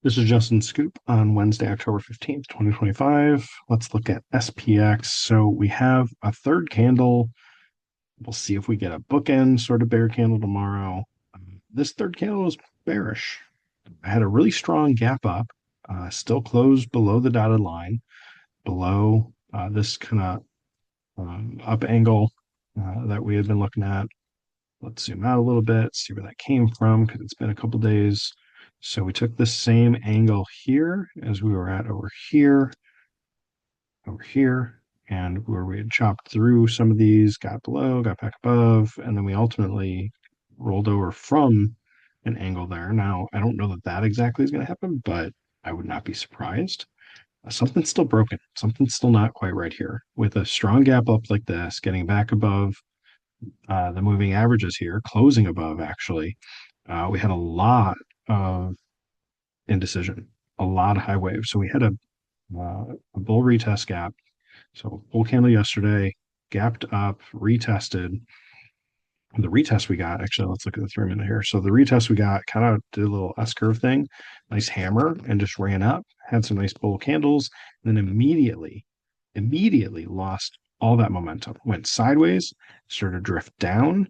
This is Justin Scoop on Wednesday, October 15th, 2025. Let's look at SPX. So we have a third candle. We'll see if we get a bookend sort of bear candle tomorrow. This third candle is bearish. I had a really strong gap up, still closed below the dotted line, below this kind of up angle that we had been looking at. Let's zoom out a little bit, see where that came from, because it's been a couple days. So we took the same angle here as we were at over here, and where we had chopped through some of these, got below, got back above, and then we ultimately rolled over from an angle there. Now, I don't know that that exactly is going to happen, but I would not be surprised. Something's still broken. Something's still not quite right here. With a strong gap up like this, getting back above the moving averages here, closing above actually. We had a lot of indecision, a lot of high waves. So we had a bull retest gap. So bull candle yesterday, gapped up, retested. The retest we got, actually, let's look at the 3 minute here. So the retest we got kind of did a little S curve thing, nice hammer, and just ran up, had some nice bull candles, and then immediately lost all that momentum, went sideways, started to drift down,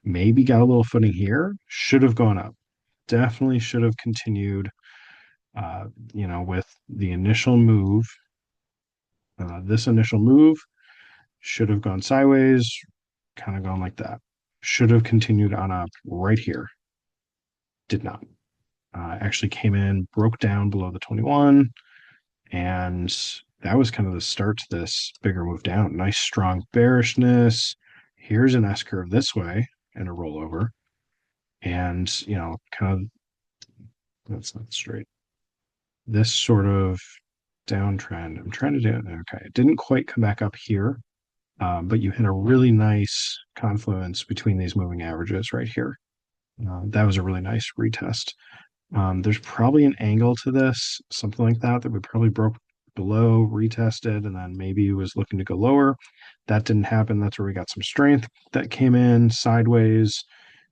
maybe got a little footing here, should have gone up. Definitely should have continued, with the initial move. This initial move should have gone sideways, kind of gone like that. Should have continued on up right here. Did not. Actually came in, broke down below the 21, and that was kind of the start to this bigger move down. Nice strong bearishness. Here's an S curve this way and a rollover. And, kind of that's not straight. This sort of downtrend. I'm trying to do it. Okay. It didn't quite come back up here, but you hit a really nice confluence between these moving averages right here. That was a really nice retest. There's probably an angle to this, something like that, that we probably broke below, retested, and then maybe was looking to go lower. That didn't happen. That's where we got some strength that came in sideways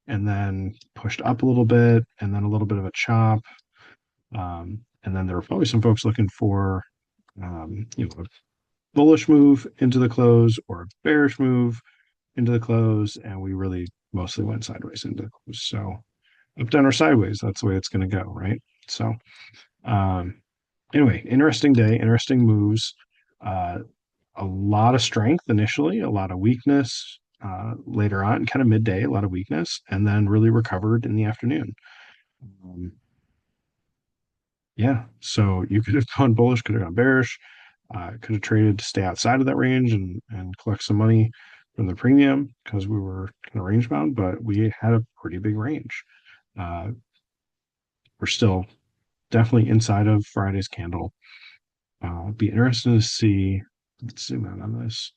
and then pushed up a little bit, and then a little bit of a chop. And then there were probably some folks looking for, a bullish move into the close or a bearish move into the close, and we really mostly went sideways into the close. So up, down, or sideways, that's the way it's going to go, right? So um, anyway, interesting day, interesting moves. Uh, a lot of strength initially, a lot of weakness later on, kind of midday, a lot of weakness, and then really recovered in the afternoon. Um, yeah, so you could have gone bullish, could have gone bearish, could have traded to stay outside of that range and collect some money from the premium because we were kind of range bound, but we had a pretty big range. Uh, we're still definitely inside of Friday's candle. Be interested to see. Let's zoom out on this.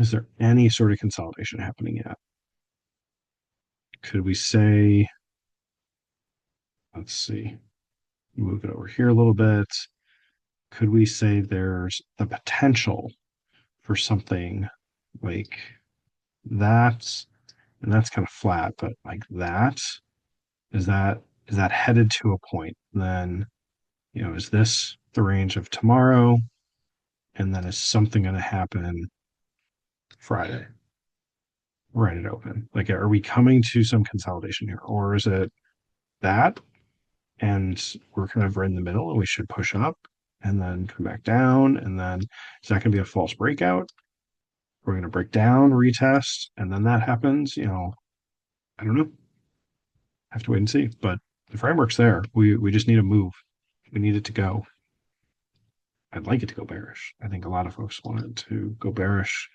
Is there any sort of consolidation happening yet? Could we say, let's see, move it over here a little bit. Could we say there's the potential for something like that? And that's kind of flat, but like that, is that is that headed to a point? Then, is this the range of tomorrow? And then is something going to happen Friday? Right it open. Like, are we coming to some consolidation here, or is it that and we're kind of right in the middle and we should push up and then come back down? And then is that going to be a false breakout? We're going to break down, retest, and then that happens. I don't know. Have to wait and see. But the framework's there. We just need a move. We need it to go. I'd like it to go bearish. I think a lot of folks want it to go bearish.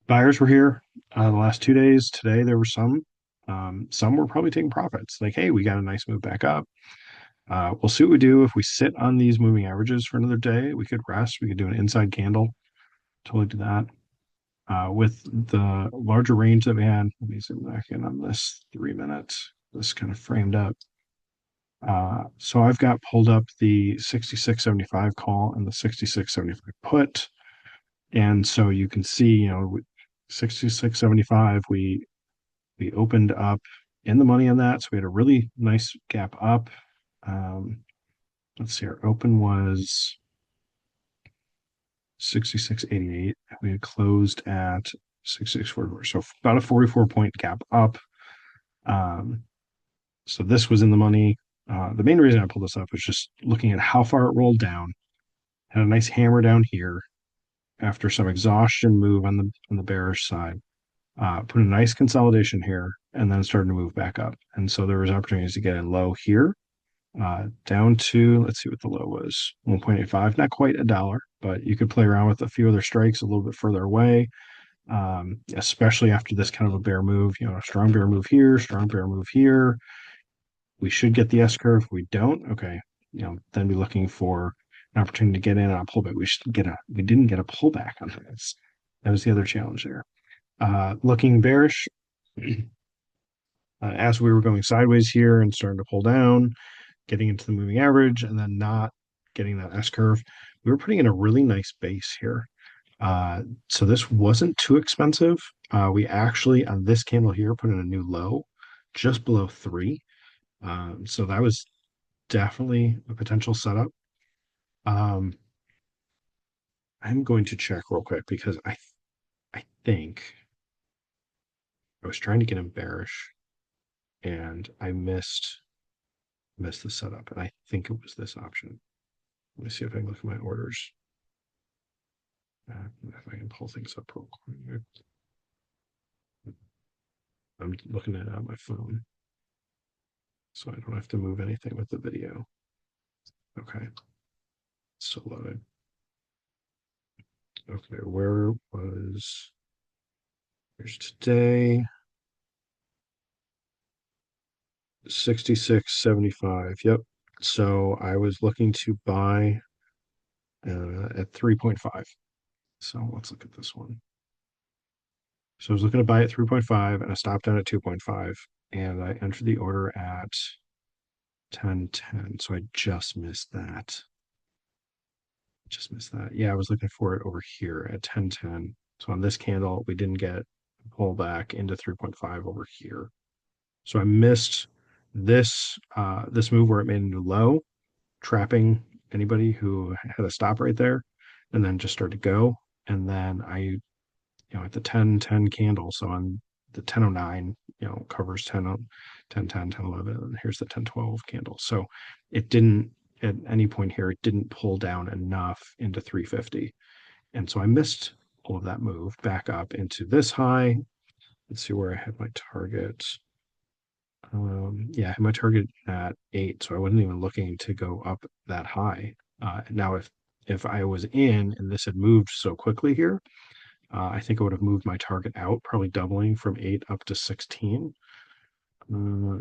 Buyers were here the last 2 days. Today there were some. Some were probably taking profits. Like, hey, we got a nice move back up. We'll see what we do if we sit on these moving averages for another day. We could rest. We could do an inside candle. Totally do that. With the larger range that we had, let me zoom back in on this 3 minute. This kind of framed up. So I've got pulled up the 66.75 call and the 66.75 put. And so you can see, 66.75, we opened up in the money on that. So we had a really nice gap up. Let's see, our open was 66.88. We had closed at 66.44. So about a 44 point gap up. Um, so this was in the money. The main reason I pulled this up was just looking at how far it rolled down. Had a nice hammer down here after some exhaustion move on the bearish side. Put a nice consolidation here and then started to move back up. And so there was opportunities to get in low here, down to, let's see what the low was, 1.85, not quite a dollar, but you could play around with a few other strikes a little bit further away, especially after this kind of a bear move, a strong bear move here, strong bear move here. We should get the S curve. If we don't, okay, then be looking for an opportunity to get in on a pullback. We didn't get a pullback on this. That was the other challenge there. Looking bearish, as we were going sideways here and starting to pull down, getting into the moving average, and then not getting that S curve, we were putting in a really nice base here. So this wasn't too expensive. We actually, on this candle here, put in a new low just below 3. So that was definitely a potential setup. I'm going to check real quick because I think I was trying to get in bearish and I missed the setup, and I think it was this option. Let me see if I can look at my orders. If I can pull things up real quick. I'm looking at it on my phone, so I don't have to move anything with the video. Okay, still loaded. Okay, where was, here's today, 66.75. Yep. So I was looking to buy at 3.5. So let's look at this one. So I was looking to buy at 3.5 and I stopped down at 2.5 and I entered the order at 10.10. So I just missed that. Yeah, I was looking for it over here at 10.10. So on this candle, we didn't get a pullback into 3.5 over here. So I missed this this move where it made a new low, trapping anybody who had a stop right there, and then just started to go. And then I, at the 10.10 candle, so on the 10.09, covers 10.10, 10.11, and here's the 10.12 candle. So it didn't, at any point here, it didn't pull down enough into 350. And so I missed all of that move back up into this high. Let's see where I had my target. Yeah, I had my target at 8, so I wasn't even looking to go up that high. Now, if I was in and this had moved so quickly here, I think I would have moved my target out, probably doubling from 8 up to 16.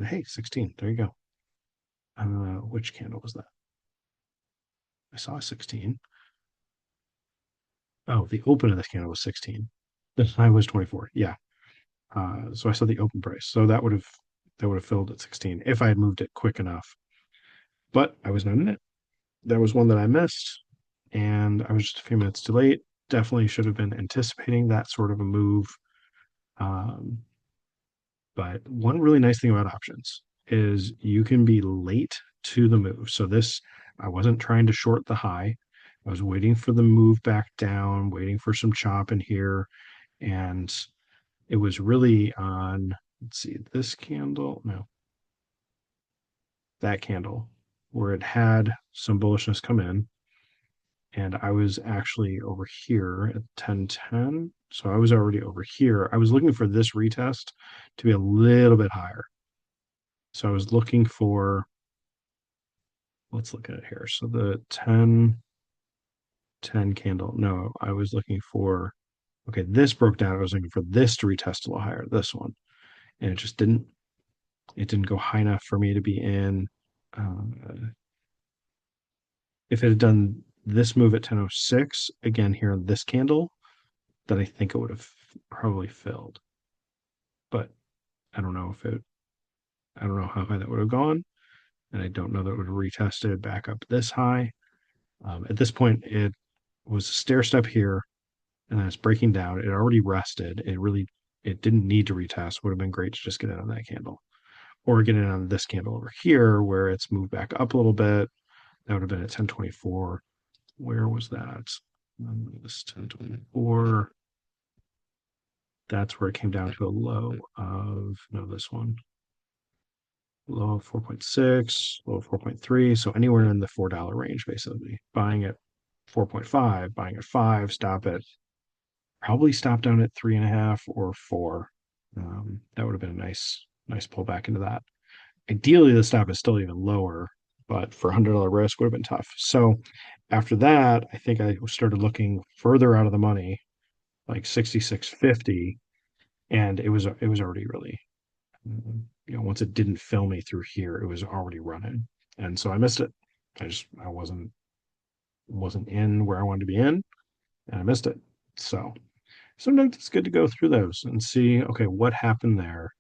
Hey, 16, there you go. Which candle was that? I saw a 16. Oh, the open of this candle was 16. The high was 24. Yeah. So I saw the open price. So that would have filled at 16 if I had moved it quick enough. But I was not in it. That was one that I missed, and I was just a few minutes too late. Definitely should have been anticipating that sort of a move. Um, but one really nice thing about options is you can be late to the move. So this, I wasn't trying to short the high. I was waiting for the move back down, waiting for some chop in here. And it was really on, let's see, this candle, no, that candle, where it had some bullishness come in. And I was actually over here at 10.10. So I was already over here. I was looking for this retest to be a little bit higher. So I was looking for, let's look at it here. So the 10.10 candle. No, I was looking for, okay, this broke down. I was looking for this to retest a little higher, this one. And it didn't go high enough for me to be in. If it had done this move at 10.06, again here on this candle, then I think it would have probably filled. But I don't know I don't know how high that would have gone. And I don't know that it would have retested back up this high. At this point, it was a stair step here, and then it's breaking down. It already rested. It didn't need to retest. Would have been great to just get in on that candle. or get in on this candle over here where it's moved back up a little bit. That would have been at 1024. Where was that? This 1024. That's where it came down to a low of, no, this one. Low of 4.6, low of 4.3. So anywhere in the $4 range, basically. Buying at 4.5, buying at 5, stop at, probably stop down at 3.5 or 4. That would have been a nice pullback into that. Ideally, the stop is still even lower, but for $100 risk would have been tough. So after that, I think I started looking further out of the money, like 66.50, and it was already really, once it didn't fill me through here, it was already running, and so I missed it. I wasn't in where I wanted to be in, and I missed it. So sometimes it's good to go through those and see, okay, what happened there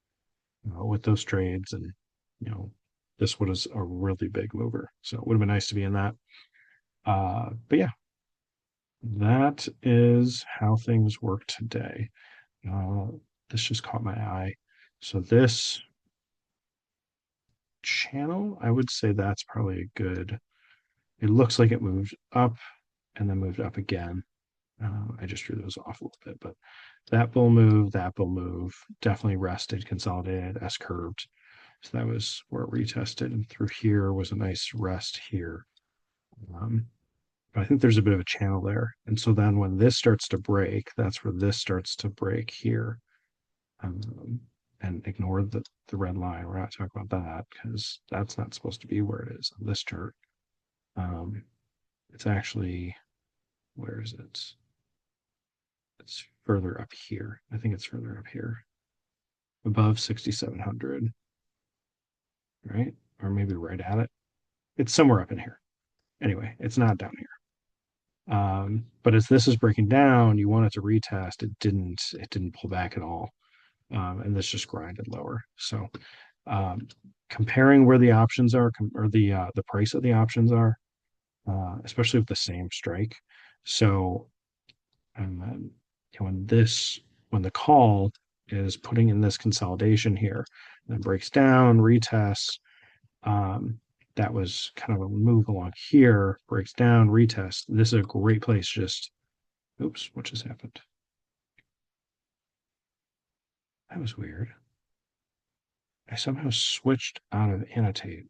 with those trades, and you know, this was a really big mover, so it would have been nice to be in that. But yeah, that is how things work today. Uh, this just caught my eye. So this channel, I would say that's probably a good. It looks like it moved up and then moved up again. I just drew those off a little bit, but that bull move, definitely rested, consolidated, S curved. So that was where it retested, and through here was a nice rest here. But I think there's a bit of a channel there. And so then when this starts to break, that's where this starts to break here. And ignore the red line. We're not talking about that because that's not supposed to be where it is on this chart. It's actually, where is it? It's further up here. I think it's further up here, above 6,700, right? Or maybe right at it. It's somewhere up in here. Anyway, it's not down here. But as this is breaking down, you want it to retest. It didn't pull back at all. And this just grinded lower. So comparing where the options are, or the price of the options are, especially with the same strike. So and then when the call is putting in this consolidation here, then breaks down, retests. That was kind of a move along here, breaks down, retest. This is a great place. Just, oops, what just happened? That was weird. I somehow switched out of annotate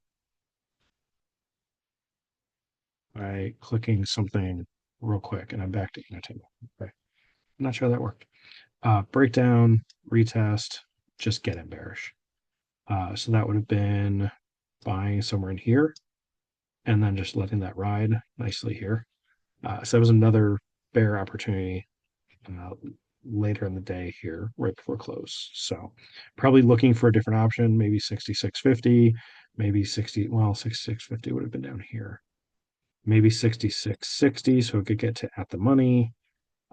by clicking something real quick, and I'm back to annotate. Okay. I'm not sure that worked. Breakdown, retest, just get in bearish. So that would have been buying somewhere in here and then just letting that ride nicely here. So that was another bear opportunity later in the day here, right before close. So probably looking for a different option, maybe 66.50, maybe 66.50 would have been down here. Maybe 66.60, so it could get to at the money.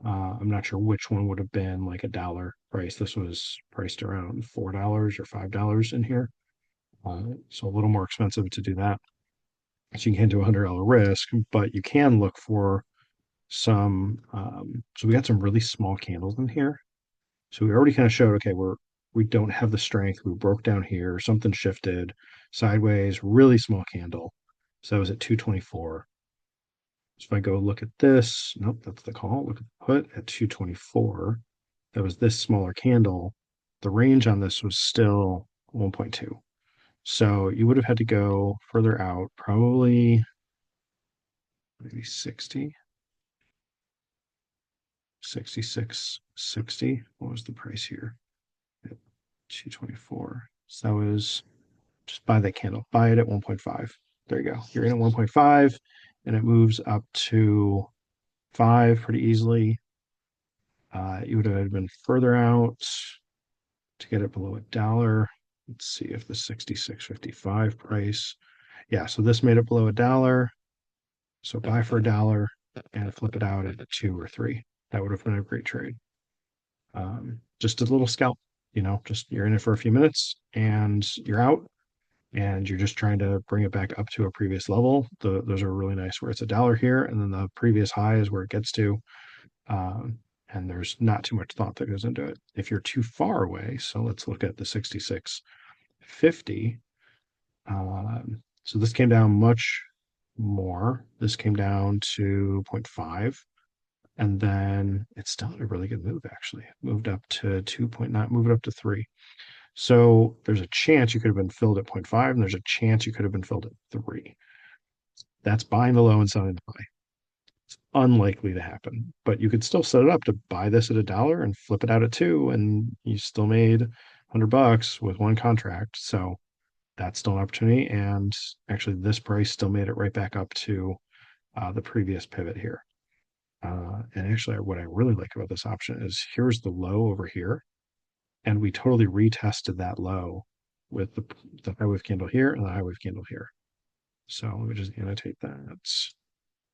I'm not sure which one would have been like $1 price. This was priced around $4 or $5 in here. So a little more expensive to do that. So you can do $100 risk, but you can look for some. So we got some really small candles in here. So we already kind of showed, okay, we don't have the strength. We broke down here, something shifted sideways, really small candle. So that was at 224. So if I go look at this, nope, that's the call. Look at the put at 224. That was this smaller candle. The range on this was still 1.2. So you would have had to go further out, probably maybe 60, 66.60. What was the price here? At 224. So that was, just buy that candle. Buy it at 1.5. There you go. You're in at 1.5, and it moves up to 5 pretty easily. You would have been further out to get it below $1. Let's see if the 66.55 price. Yeah, so this made it below $1. So buy for $1 and flip it out at 2 or 3. That would have been a great trade. Just a little scalp, just you're in it for a few minutes and you're out, and you're just trying to bring it back up to a previous level. Those are really nice where it's $1 here, and then the previous high is where it gets to. And there's not too much thought that goes into it. If you're too far away, so let's look at the 66 50. So this came down much more. This came down to 0.5. And then it's still had a really good move, actually. It moved up to 2.9, move it up to 3. So there's a chance you could have been filled at 0.5, and there's a chance you could have been filled at 3. That's buying the low and selling the high. It's unlikely to happen, but you could still set it up to buy this at $1 and flip it out at 2, and you still made $100 with one contract. So that's still an opportunity. And actually, this price still made it right back up to the previous pivot here. And actually, what I really like about this option is here's the low over here, and we totally retested that low with the high wave candle here and the high wave candle here. So let me just annotate that.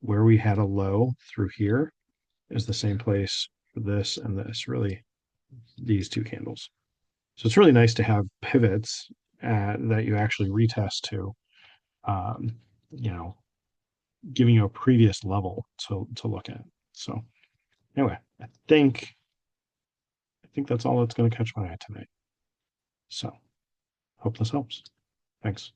Where we had a low through here is the same place for this and this, really, these two candles. So it's really nice to have pivots that you actually retest to, um, you know, giving you a previous level to look at. So anyway, I think that's all that's going to catch my eye tonight. So hope this helps. Thanks.